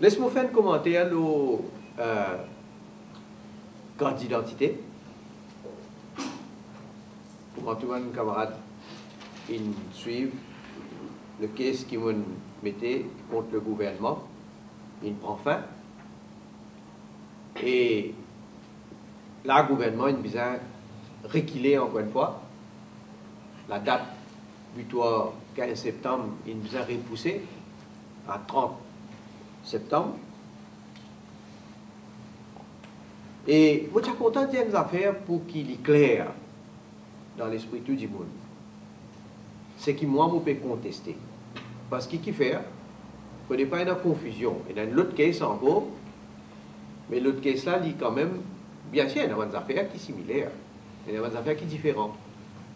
Laisse-moi faire un commentaire au carte d'identité. Pour tous mes camarades, ils suivent le case qu'ils m'ont mis contre le gouvernement. Il prend fin. Et là, le gouvernement, il a besoin de reculer encore une fois. La date butoir 15 septembre, il a besoin de repousser à 30 septembre. Et moi, je suis content de une affaire pour qu'il est clair dans l'esprit tout du monde. C'est que moi, je peux contester. Parce qu'il fait, il n'y a pas de confusion. Il y a une autre case encore, mais l'autre case là, il quand même, bien sûr, il y a des affaires qui sont similaires. Il y a des affaires qui sont différentes.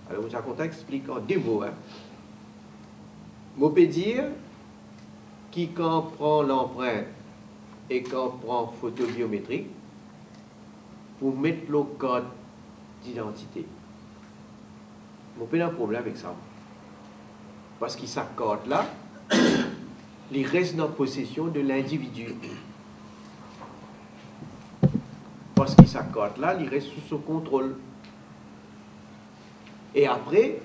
Alors, je suis content d'expliquer en deux mots. Je peux dire qui, quand prend l'empreinte et quand prend photo biométrique, pour mettre le code d'identité. Je n'ai pas de problème avec ça. Parce que sa code là, il reste dans la possession de l'individu. Parce que sa code là, il reste sous son contrôle. Et après,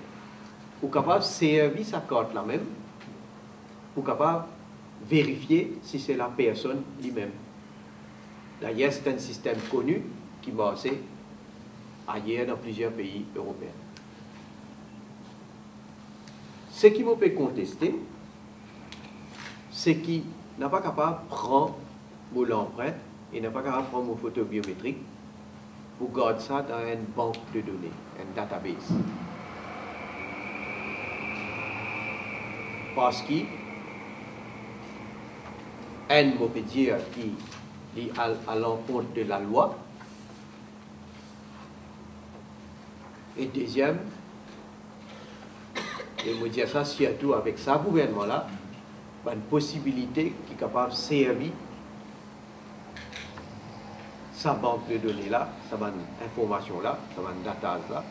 vous êtes capable de servir sa code là même, vous êtes capable de vérifier si c'est la personne lui-même. D'ailleurs, c'est un système connu qui marche ailleurs dans plusieurs pays européens. Ce qui me peut contester, c'est qu'il n'est pas capable de prendre l'empreinte et n'est pas capable de prendre mon photo biométrique pour garder ça dans une banque de données, un database. Parce qu'il peut dire qu'il est à l'encontre de la loi. Et deuxième, et me dire ça surtout avec ça gouvernement-là, une possibilité qui est capable de servir sa banque de données-là, sa information-là, sa data-là,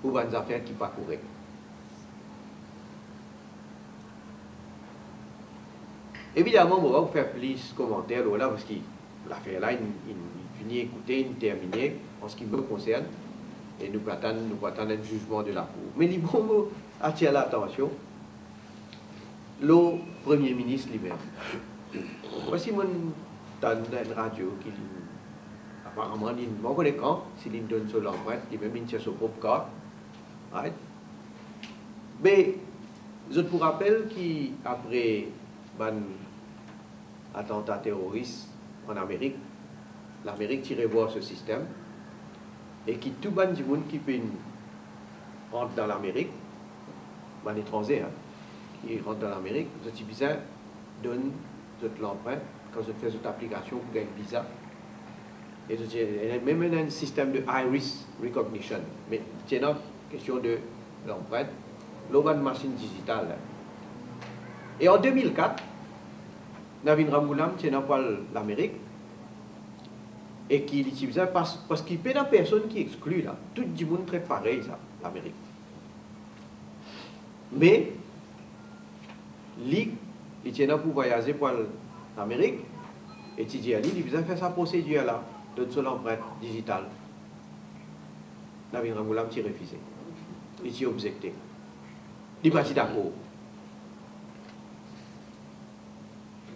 pour des affaires qui ne sont pas correctes. Évidemment, on va vous faire plus de commentaires là, parce que l'affaire-là, il finit d'écouter, il termine en ce qui me concerne. Et nous attendons un jugement de la Cour. Mais il faut attirer l'attention, le Premier ministre lui-même. Voici mon une radio qui apparemment, il ne connaît quand, s'il donne sur l'empreinte, il même il tient son propre carte. Right? Mais je vous rappelle qu'après l'attentat terroriste en Amérique, l'Amérique tire voir ce système. Et qui tout le monde qui peut rentrer dans l'Amérique, un étranger, qui rentre dans l'Amérique, vous avez besoin donne l'empreinte quand vous faites cette application pour gagner visa. Et même un système de iris recognition, mais c'est une question de l'empreinte, l'open machine digitale. Et en 2004, Navin Ramgoolam, c'est dans l'Amérique. Et qui l'utilisait parce qu'il n'y a pas de personne qui exclut là. Tout le monde très pareil, ça, l'Amérique. Mais, il tient pour voyager pour l'Amérique, et il dit, il a fait sa procédure là, de son empreinte digitale. Navin Ramgoolam s'est refusé. Il s'est objecté. Il n'est pas d'accord.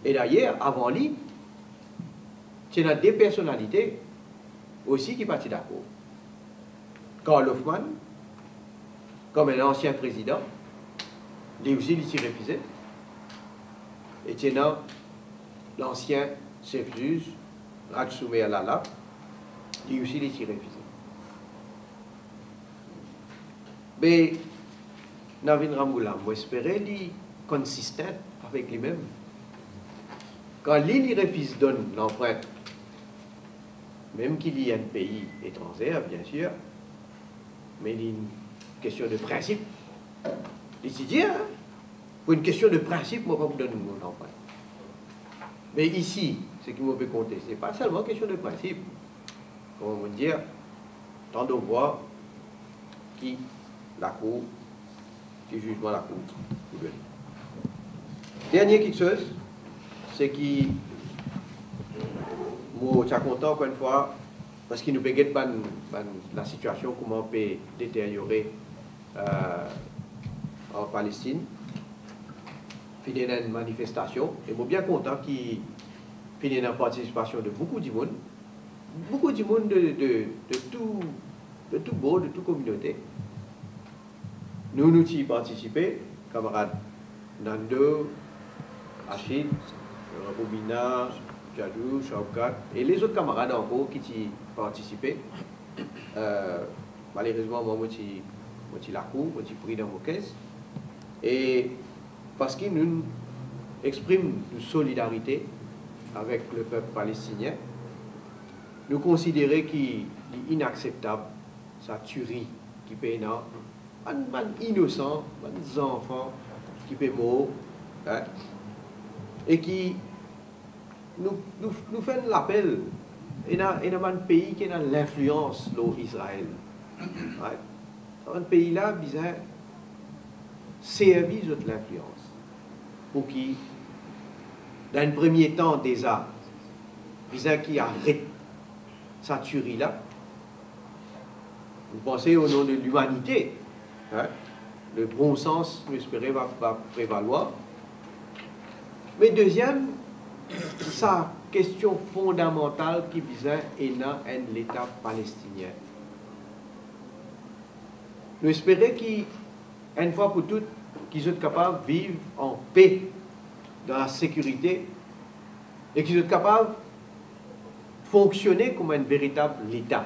Et d'ailleurs, avant lui, il y a des personnalités aussi qui sont d'accord. Karl Hoffman, comme un ancien président, lui aussi il s'est refusé. Et il y a l'ancien chef juge, Rajsoumer Alala, lui aussi il s'est refusé. Mais Navin Ramgoolam, j'espérais qu'il est consistant avec lui-même. Quand il refuse de donner l'empreinte, même qu'il y ait un pays étranger, bien sûr, mais il y a une question de principe. Il s'est dit, pour une question de principe, moi, je ne vais pas vous donner mon empreinte. Mais ici, ce qui me peut compter, ce n'est pas seulement une question de principe. Comment vous dire, tant de voir qui la Cour, qui jugement la Cour. Dernière quelque chose, c'est qui, moi, je suis content encore une fois, parce qu'il nous peut pas la situation, comment on peut détériorer en Palestine. Il y a une manifestation, et je suis bien content qu'il y ait une participation de beaucoup de monde, de tout bord, de toute communauté. Nous y participé, camarades Nando, Achid, Robina, Jadou, Chaukat, et les autres camarades encore qui y participé. Malheureusement, moi, je suis la cour, je suis pris dans vos caisses. Et parce qu'ils nous expriment une solidarité avec le peuple palestinien, nous considérons qu'il est inacceptable, sa tuerie qui peut être innocent, des enfants qui peuvent mourir, hein, et qui nous fait l'appel. Il y a un pays qui a l'influence de l'Israël. Ouais. Un pays là, bizarre, servir de l'influence. Pour qui, dans un premier temps déjà, bizarre qui arrête sa tuerie là. Vous pensez au nom de l'humanité. Hein? Le bon sens, nous espérons, va prévaloir. Mais deuxième, sa question fondamentale qui visait l'État palestinien. Nous espérons qu'une fois pour toutes, qu'ils soient capables de vivre en paix, dans la sécurité, et qu'ils soient capables de fonctionner comme un véritable État.